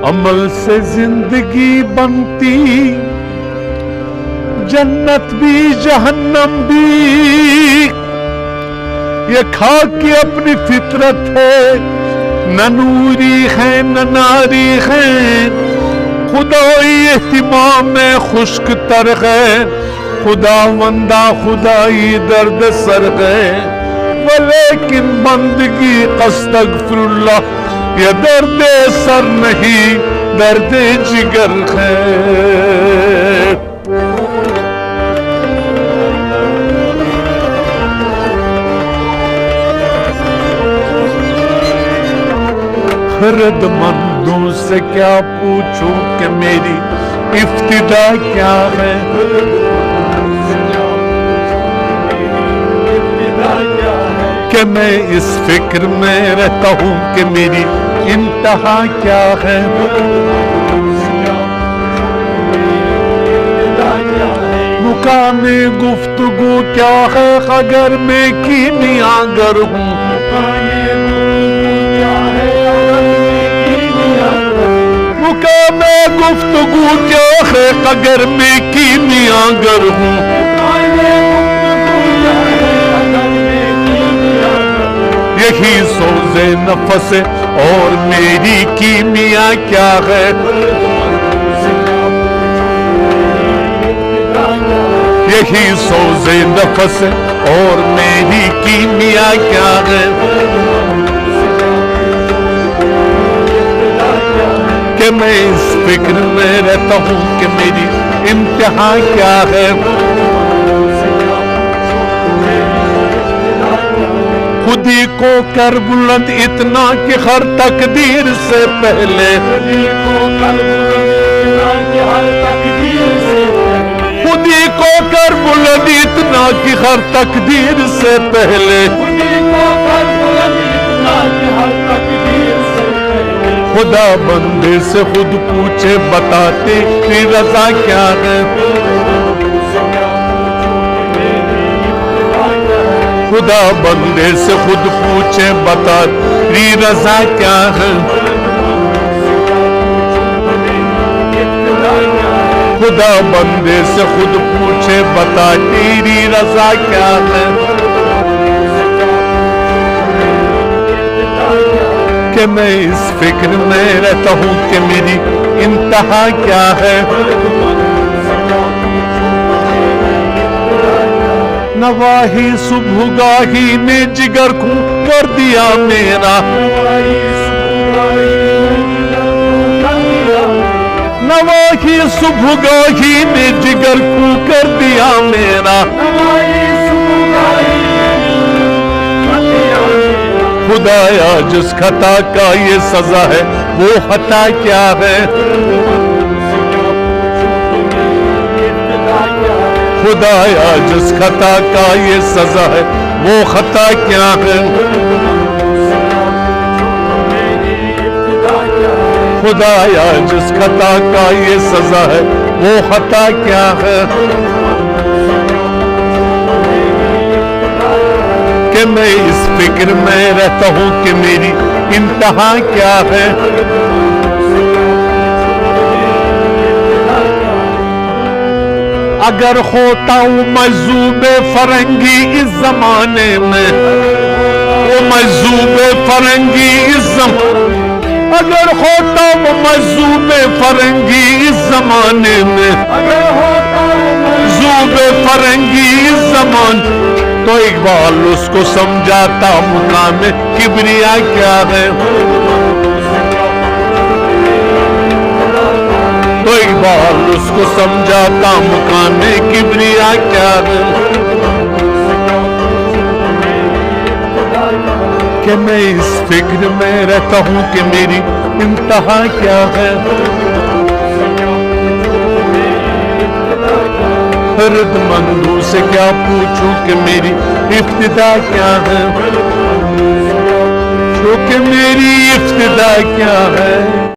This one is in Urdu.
عمل سے زندگی بنتی، جنت بھی جہنم بھی، یہ خاک کی اپنی فطرت ہے، نہ نوری ہے نہ ناری ہے، خدائی اہتمام میں خشک تر ہے، خدا وندہ خدائی درد سر ہے، ولیکن بندگی استغفر اللہ یہ درد سر نہیں درد جگر ہے۔ خرد مندوں سے کیا پوچھوں کہ میری ابتدا کیا ہے، کہ میں اس فکر میں رہتا ہوں کہ میری انتہا کیا ہے، مقام گفتگو کیا ہے اگر میں کیمیا گر ہوں، مقام گفتگو کیا ہے اگر میں کیمیا گر ہوں، یہی سوز نفس اور میری کیمیا کیا ہے، یہی سوز نفس اور میری کیمیا کیا ہے، کہ میں اس فکر میں رہتا ہوں کہ میری انتہا کیا ہے، خودی کو کر بلند اتنا کہ ہر تقدیر سے پہلے، خودی کو کر بلند اتنا کہ ہر تقدیر سے پہلے، خدا بندے سے خود پوچھے بتاتے کہ رضا کیا ہے، خدا بندے سے خود پوچھے بتا تیری رضا کیا ہے، خدا بندے سے خود پوچھے بتا تیری رضا کیا ہے، کہ میں اس فکر میں رہتا ہوں کہ میری انتہا کیا ہے، نواحی صبح گاہی میں جگر کو کر دیا میرا، نواحی صبح گاہی میں جگر کو کر دیا میرا، خدایا جس خطا کا یہ سزا ہے وہ خطا کیا ہے، خدایا جس خطا کا یہ سزا ہے وہ خطا کیا ہے، خدایا جس خطا کا یہ سزا ہے وہ خطا کیا ہے، کہ میں اس فکر میں رہتا ہوں کہ میری انتہا کیا ہے، اگر ہوتا ہوں مجذوب فرنگی اس زمانے میں، وہ مجذوب فرنگی اس زمانے، اگر ہوتا ہوں مجذوب فرنگی اس زمانے میں، مجذوب فرنگی اس زمانے، تو اقبال اس کو سمجھاتا مقام کبریا کیا ہے، تو اقبال اس کو سمجھاتا مقام کبریا کیا ہے، کہ میں اس فکر میں رہتا ہوں کہ میری انتہا کیا ہے، خرد مندوں سے کیا پوچھوں کہ میری ابتدا کیا ہے، کیونکہ میری ابتدا کیا ہے۔